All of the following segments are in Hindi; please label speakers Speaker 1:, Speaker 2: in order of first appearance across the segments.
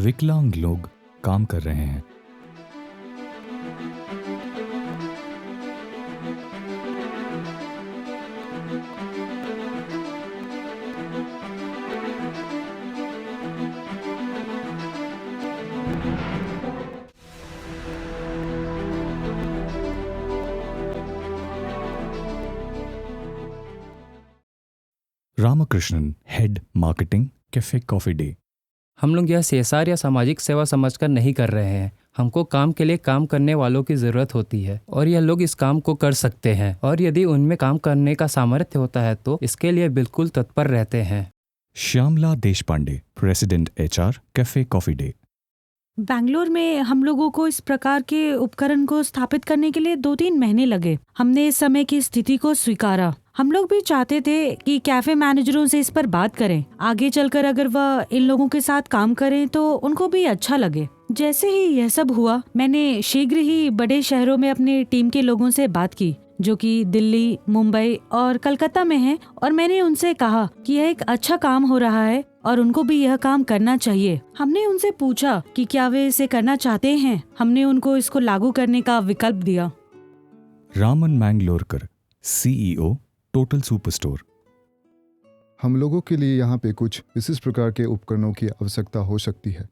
Speaker 1: विकलांग लोग काम कर रहे हैं। Ramakrishnan, head marketing, cafe Coffee day.
Speaker 2: हम लोग यह सीएसआर या सामाजिक सेवा समझकर नहीं कर रहे हैं। हमको काम के लिए काम करने वालों की ज़रूरत होती है और यह लोग इस काम को कर सकते हैं, और यदि उनमें काम करने का सामर्थ्य होता है तो इसके लिए बिल्कुल तत्पर रहते हैं।
Speaker 1: Shyamala Deshpande, president HR, Cafe Coffee Day.
Speaker 3: Bangalore में हम लोगों को इस प्रकार के उपकरण को स्थापित करने के लिए 2-3 महीने लगे। हमने इस समय की स्थिति को स्वीकारा। हम लोग भी चाहते थे कि कैफे मैनेजरों से इस पर बात करें। आगे चलकर अगर वह इन लोगों के साथ काम करें तो उनको भी अच्छा लगे। जैसे ही यह सब हुआ, मैंने शीघ्र ही बड़े शहरों में अपनी टीम के लोगों से बात की, जो कि दिल्ली, मुंबई और कलकत्ता में हैं, और मैंने उनसे कहा कि यह एक अच्छा काम हो रहा है और उनको भी यह काम करना चाहिए। हमने उनसे पूछा कि क्या वे इसे करना चाहते हैं। हमने उनको इसको लागू करने का विकल्प दिया।
Speaker 1: Raman Mangalorekar, CEO, total super store.
Speaker 4: हम लोगों के लिए यहाँ पे कुछ विशिष्ट प्रकार के उपकरणों की आवश्यकता हो सकती है।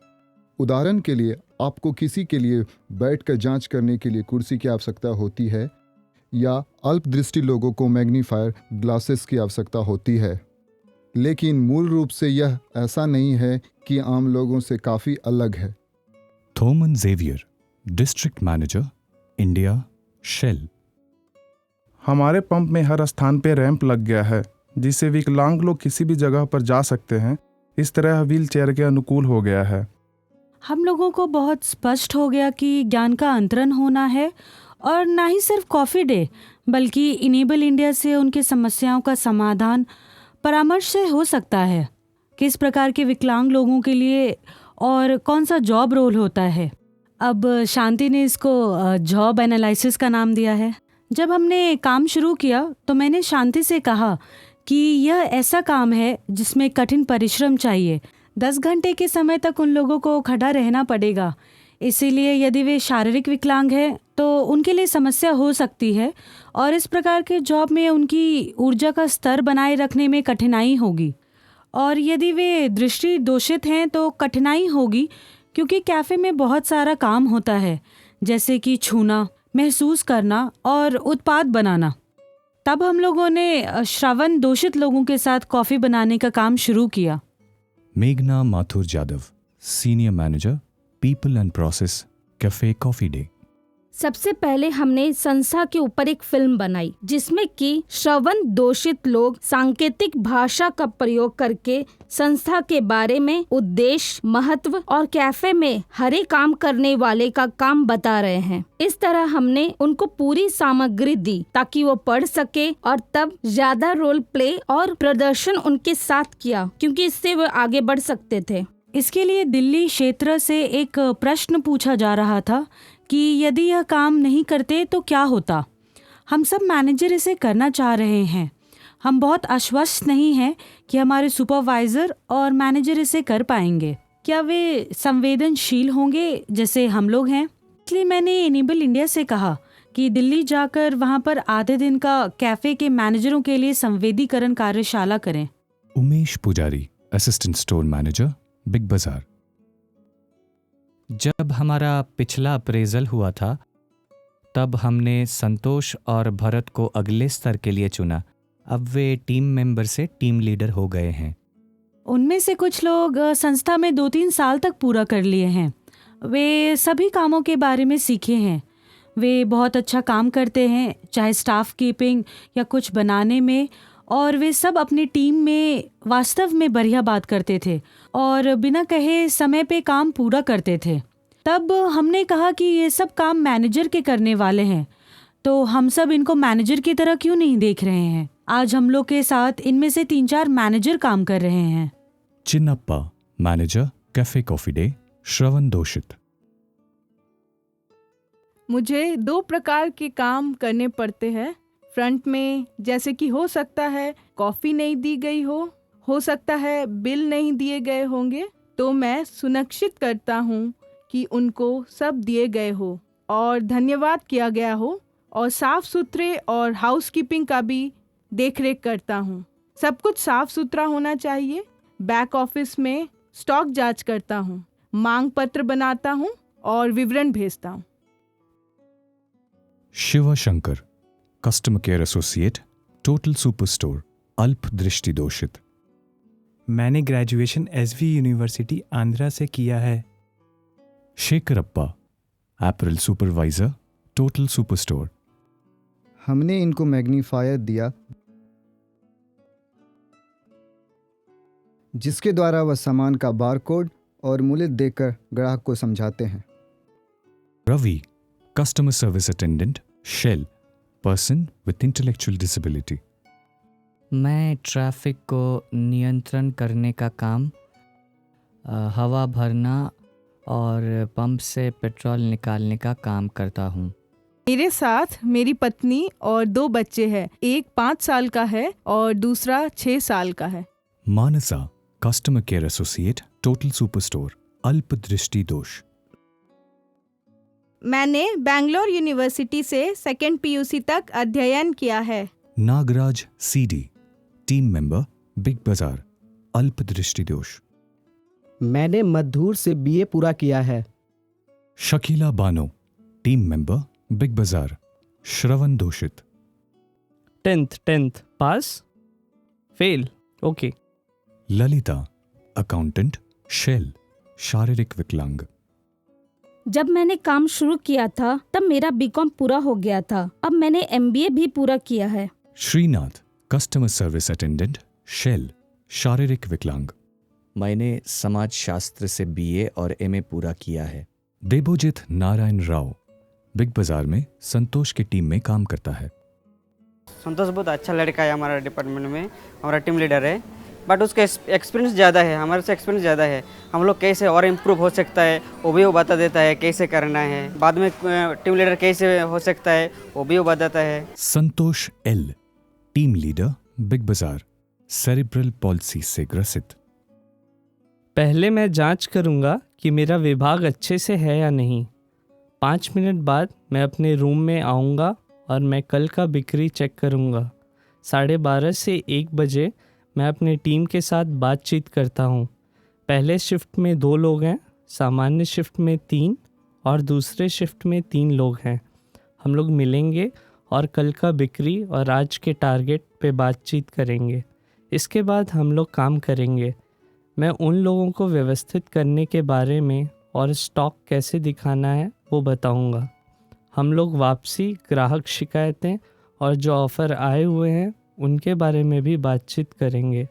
Speaker 4: उदाहरण के लिए, आपको किसी के लिए बैठकर जांच करने के लिए कुर्सी की आवश्यकता होती है, या अल्प दृष्टि लोगों को मैग्नीफायर ग्लासेस की आवश्यकता होती है। लेकिन मूल रूप से यह ऐसा नहीं है कि आम लोगों से काफ़ी अलग है।
Speaker 1: Thoman Xavier, district manager, India, Shell.
Speaker 5: हमारे पंप में हर स्थान पे रैंप लग गया है, जिससे विकलांग लोग किसी भी जगह पर जा सकते हैं। इस तरह व्हील चेयर के अनुकूल हो गया है।
Speaker 3: हम लोगों को बहुत स्पष्ट हो गया कि ज्ञान का अंतरण होना है, और न ही सिर्फ कॉफ़ी डे बल्कि इनेबल इंडिया से उनके समस्याओं का समाधान परामर्श से हो सकता है। किस प्रकार के विकलांग लोगों के लिए और कौन सा जॉब रोल होता है। अब शांति ने इसको जॉब एनालिसिस का नाम दिया है। जब हमने काम शुरू किया तो मैंने शांति से कहा कि यह ऐसा काम है जिसमें कठिन परिश्रम चाहिए। 10 घंटे के समय तक उन लोगों को खड़ा रहना पड़ेगा। इसीलिए यदि वे शारीरिक विकलांग हैं तो उनके लिए समस्या हो सकती है, और इस प्रकार के जॉब में उनकी ऊर्जा का स्तर बनाए रखने में कठिनाई होगी। और यदि वे दृष्टि दोषित हैं तो कठिनाई होगी, क्योंकि कैफ़े में बहुत सारा काम होता है, जैसे कि छूना, महसूस करना और उत्पाद बनाना। तब हम लोगों ने श्रवण दोषित लोगों के साथ कॉफ़ी बनाने का काम शुरू किया।
Speaker 1: मेघना Mathur Jadhav, senior manager, people and process, Cafe Coffee Day.
Speaker 6: सबसे पहले हमने संस्था के ऊपर एक फिल्म बनाई, जिसमें कि श्रवण दोषित लोग सांकेतिक भाषा का प्रयोग करके संस्था के बारे में, उद्देश्य, महत्व और कैफे में हर एक काम करने वाले का काम बता रहे हैं। इस तरह हमने उनको पूरी सामग्री दी ताकि वो पढ़ सके, और तब ज्यादा रोल प्ले और प्रदर्शन उनके साथ किया, क्योंकि इससे वो आगे बढ़ सकते थे।
Speaker 3: इसके लिए दिल्ली क्षेत्र से एक प्रश्न पूछा जा रहा था कि यदि यह काम नहीं करते तो क्या होता। हम सब मैनेजर इसे करना चाह रहे हैं। हम बहुत आश्वस्त नहीं हैं कि हमारे सुपरवाइज़र और मैनेजर इसे कर पाएंगे। क्या वे संवेदनशील होंगे जैसे हम लोग हैं। इसलिए मैंने इनेबल इंडिया से कहा कि दिल्ली जाकर वहां पर आधे दिन का कैफ़े के मैनेजरों के लिए संवेदीकरण कार्यशाला करें।
Speaker 1: उमेश पुजारी, असिस्टेंट स्टोर मैनेजर, बिग बाजार।
Speaker 7: जब हमारा पिछला अप्रेजल हुआ था तब हमने संतोष और भरत को अगले स्तर के लिए चुना। अब वे टीम मेंबर से टीम लीडर हो गए हैं।
Speaker 3: उनमें से कुछ लोग संस्था में 2-3 साल तक पूरा कर लिए हैं। वे सभी कामों के बारे में सीखे हैं। वे बहुत अच्छा काम करते हैं, चाहे स्टाफ कीपिंग या कुछ बनाने में, और वे सब अपनी टीम में वास्तव में बढ़िया बात करते थे और बिना कहे समय पे काम पूरा करते थे। तब हमने कहा कि ये सब काम मैनेजर के करने वाले हैं, तो हम सब इनको मैनेजर की तरह क्यों नहीं देख रहे हैं। आज हम लोग के साथ इनमें से 3-4 मैनेजर काम कर रहे हैं।
Speaker 1: Chinnappa, manager, Cafe Coffee Day, श्रवण दोषित।
Speaker 8: मुझे 2 प्रकार के काम करने पड़ते हैं। फ्रंट में, जैसे कि हो सकता है कॉफ़ी नहीं दी गई हो सकता है बिल नहीं दिए गए होंगे, तो मैं सुनिश्चित करता हूँ कि उनको सब दिए गए हो और धन्यवाद किया गया हो, और साफ सुथरे और हाउसकीपिंग का भी देखरेख करता हूँ। सब कुछ साफ सुथरा होना चाहिए। बैक ऑफिस में स्टॉक जांच करता हूँ, मांग पत्र बनाता हूँ और विवरण भेजता हूँ।
Speaker 1: Shiva Shankar, customer care associate, total super store, अल्प दृष्टि दोषित।
Speaker 9: मैंने ग्रेजुएशन एसवी यूनिवर्सिटी आंध्रा से किया है।
Speaker 1: Shekharappa, apparel supervisor, total super store.
Speaker 10: हमने इनको मैग्नीफायर दिया जिसके द्वारा वह सामान का बारकोड और मूल्य देकर ग्राहक को समझाते हैं।
Speaker 1: Ravi, customer service attendant, Shell, person with intellectual disability.
Speaker 7: मैं ट्रैफिक को नियंत्रण करने का काम, हवा भरना और पंप से पेट्रोल निकालने का काम करता हूँ।
Speaker 8: मेरे साथ मेरी पत्नी और 2 बच्चे हैं। एक 5 साल का है और दूसरा 6 साल का है।
Speaker 1: Mansa, customer care associate, total super store, अल्प दृष्टि दोष।
Speaker 6: मैंने बैंगलोर यूनिवर्सिटी से 2nd PUC तक अध्ययन किया है।
Speaker 1: Nagaraj CD, team member, big Bazaar, अल्प दृष्टि दोष।
Speaker 11: मैंने मधुर से BA पूरा किया है।
Speaker 1: Shakila Bano, team member, big Bazaar, श्रवण दोषित।
Speaker 12: 10th पास, fail, okay.
Speaker 1: Lalita, accountant, Shell, शारीरिक विकलांग।
Speaker 6: जब मैंने काम शुरू किया था तब मेरा BCom पूरा हो गया था। अब मैंने MBA भी पूरा किया है।
Speaker 1: Shrinath, customer service attendant, Shell, शारीरिक विकलांग।
Speaker 7: मैंने समाज शास्त्र से BA और MA पूरा किया है।
Speaker 1: देबोजित नारायण राव, बिग बाजार में संतोष की टीम में काम करता है।
Speaker 13: संतोष बहुत अच्छा लड़का है हमारा डिपार्टमेंट में, हमारा टीम लीडर है, बट उसका एक्सपीरियंस ज़्यादा है, हमारे से एक्सपीरियंस ज़्यादा है। हम लोग कैसे और इम्प्रूव हो सकता है वो भी वो बता देता है, कैसे करना है। बाद में टीम लीडर कैसे हो सकता है वो भी वो बताता है।
Speaker 1: संतोष एल, टीम लीडर, बिग बाजार, सेरिब्रल पॉलिसी से ग्रसित।
Speaker 12: पहले मैं जांच करूंगा कि मेरा विभाग अच्छे से है या नहीं। 5 मिनट बाद मैं अपने रूम में आऊँगा और मैं कल का बिक्री चेक करूँगा। 12:30 से 1 बजे मैं अपनी टीम के साथ बातचीत करता हूँ। पहले शिफ्ट में 2 लोग हैं, सामान्य शिफ्ट में 3 और दूसरे शिफ्ट में 3 लोग हैं। हम लोग मिलेंगे और कल का बिक्री और आज के टारगेट पे बातचीत करेंगे। इसके बाद हम लोग काम करेंगे। मैं उन लोगों को व्यवस्थित करने के बारे में और स्टॉक कैसे दिखाना है वो बताऊंगा। हम लोग वापसी, ग्राहक शिकायतें और जो ऑफ़र आए हुए हैं उनके बारे में भी बातचीत करेंगे।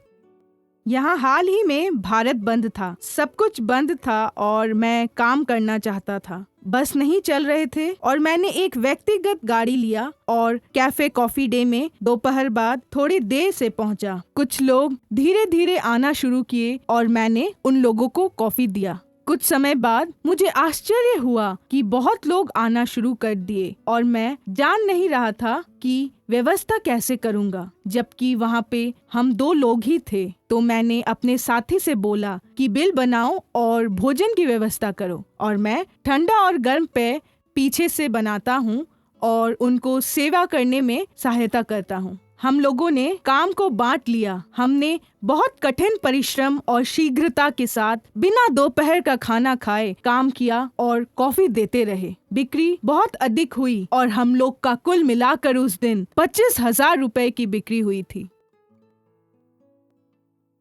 Speaker 8: यहाँ हाल ही में भारत बंद था, सब कुछ बंद था और मैं काम करना चाहता था। बस नहीं चल रहे थे और मैंने एक व्यक्तिगत गाड़ी लिया और कैफे कॉफी डे में दोपहर बाद थोड़ी देर से पहुंचा। कुछ लोग धीरे धीरे आना शुरू किए और मैंने उन लोगों को कॉफी दिया। कुछ समय बाद मुझे आश्चर्य हुआ कि बहुत लोग आना शुरू कर दिए और मैं जान नहीं रहा था कि व्यवस्था कैसे करूंगा, जबकि वहाँ पे हम 2 लोग ही थे। तो मैंने अपने साथी से बोला कि बिल बनाओ और भोजन की व्यवस्था करो, और मैं ठंडा और गर्म पेय पीछे से बनाता हूँ और उनको सेवा करने में सहायता करता हूँ। हम लोगों ने काम को बांट लिया। हमने बहुत कठिन परिश्रम और शीघ्रता के साथ बिना दोपहर का खाना खाए काम किया और कॉफी देते रहे। बिक्री बहुत अधिक हुई और हम लोग का कुल मिलाकर उस दिन 25,000 रुपए की बिक्री हुई थी।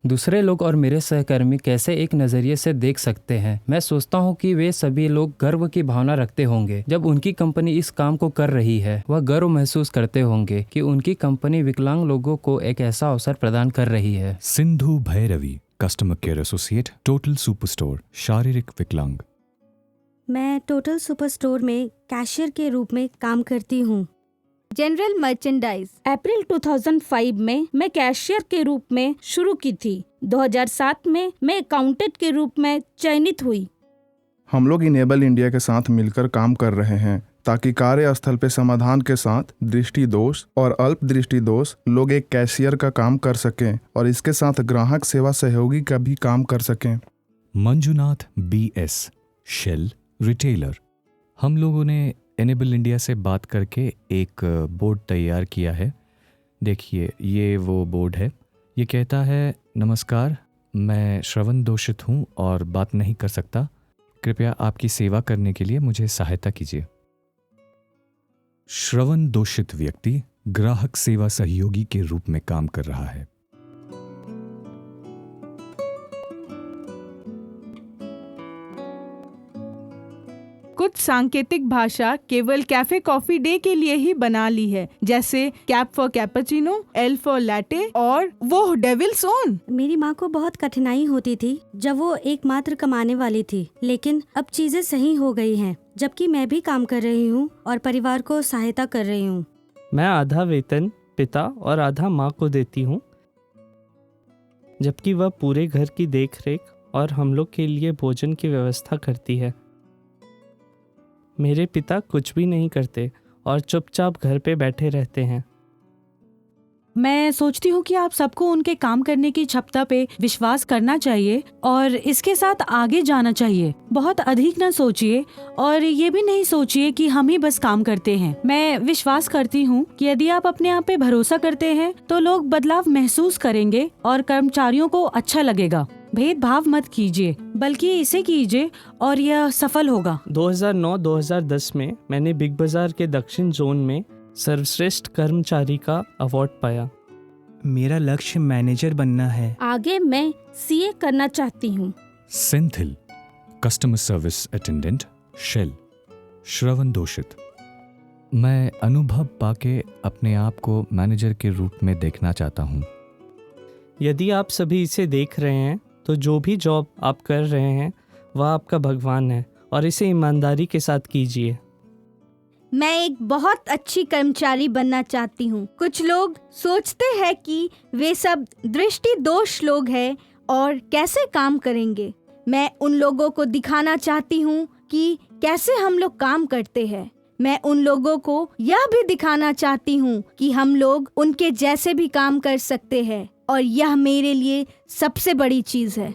Speaker 2: दूसरे लोग और मेरे सहकर्मी कैसे एक नज़रिए से देख सकते हैं। मैं सोचता हूँ कि वे सभी लोग गर्व की भावना रखते होंगे जब उनकी कंपनी इस काम को कर रही है। वह गर्व महसूस करते होंगे कि उनकी कंपनी विकलांग लोगों को एक ऐसा अवसर प्रदान कर रही है।
Speaker 1: Sindhu Bhairavi, customer care associate, total super store, शारीरिक विकलांग।
Speaker 14: मैं टोटल सुपर स्टोर में कैशियर के रूप में काम करती हूँ।
Speaker 6: General merchandise. अप्रैल 2005 में मैं कैशियर के रूप में शुरू की थी। 2007 में मैं अकाउंटेंट के रूप में चयनित हुई।
Speaker 5: हम लोग इनेबल इंडिया के साथ मिलकर काम कर रहे हैं ताकि कार्यस्थल पे समाधान के साथ दृष्टि दोष और अल्प दृष्टि दोष लोग एक कैशियर का काम कर सकें और इसके साथ ग्राहक सेवा सहयोगी का भी काम कर सकें।
Speaker 1: Manjunath BS, Shell retailer. हम लोगों ने एनेबल इंडिया से बात करके एक बोर्ड तैयार किया है। देखिए, ये वो बोर्ड है। ये कहता है, नमस्कार, मैं श्रवण दोषित हूँ और बात नहीं कर सकता। कृपया आपकी सेवा करने के लिए मुझे सहायता कीजिए। श्रवण दोषित व्यक्ति ग्राहक सेवा सहयोगी के रूप में काम कर रहा है।
Speaker 8: कुछ सांकेतिक भाषा केवल कैफे कॉफी डे के लिए ही बना ली है, जैसे cap for cappuccino, L for latte और वो डेविल्स ओन।
Speaker 14: मेरी माँ को बहुत कठिनाई होती थी जब वो एकमात्र कमाने वाली थी, लेकिन अब चीजें सही हो गई हैं, जबकि मैं भी काम कर रही हूँ और परिवार को सहायता कर रही हूँ।
Speaker 12: मैं आधा वेतन पिता और आधा माँ को देती हूँ, जबकि वह पूरे घर की देखरेख और हम लोग के लिए भोजन की व्यवस्था करती है। मेरे पिता कुछ भी नहीं करते और चुपचाप घर पे बैठे रहते हैं।
Speaker 3: मैं सोचती हूँ कि आप सबको उनके काम करने की क्षमता पे विश्वास करना चाहिए और इसके साथ आगे जाना चाहिए। बहुत अधिक ना सोचिए और ये भी नहीं सोचिए कि हम ही बस काम करते हैं। मैं विश्वास करती हूँ कि यदि आप अपने आप पे भरोसा करते हैं तो लोग बदलाव महसूस करेंगे और कर्मचारियों को अच्छा लगेगा। भेदभाव मत कीजिए, बल्कि इसे कीजिए और यह सफल होगा।
Speaker 12: 2009-2010 में मैंने बिग बाजार के दक्षिण जोन में सर्वश्रेष्ठ कर्मचारी का अवार्ड पाया।
Speaker 9: मेरा लक्ष्य मैनेजर बनना है।
Speaker 6: आगे मैं CA करना चाहती हूँ।
Speaker 1: Senthil, customer service attendant, Shell, श्रवण दोषित। मैं अनुभव पाके अपने आप को मैनेजर के रूप में देखना चाहता हूँ।
Speaker 12: यदि आप सभी इसे देख रहे हैं तो जो भी जॉब आप कर रहे हैं वह आपका भगवान है और इसे ईमानदारी के साथ कीजिए।
Speaker 15: मैं एक बहुत अच्छी कर्मचारी बनना चाहती हूँ। कुछ लोग सोचते हैं कि वे सब दृष्टि दोष लोग हैं और कैसे काम करेंगे। मैं उन लोगों को दिखाना चाहती हूँ कि कैसे हम लोग काम करते हैं। मैं उन लोगों को यह भी दिखाना चाहती हूँ कि हम लोग उनके जैसे भी काम कर सकते हैं और यह मेरे लिए सबसे बड़ी चीज़ है।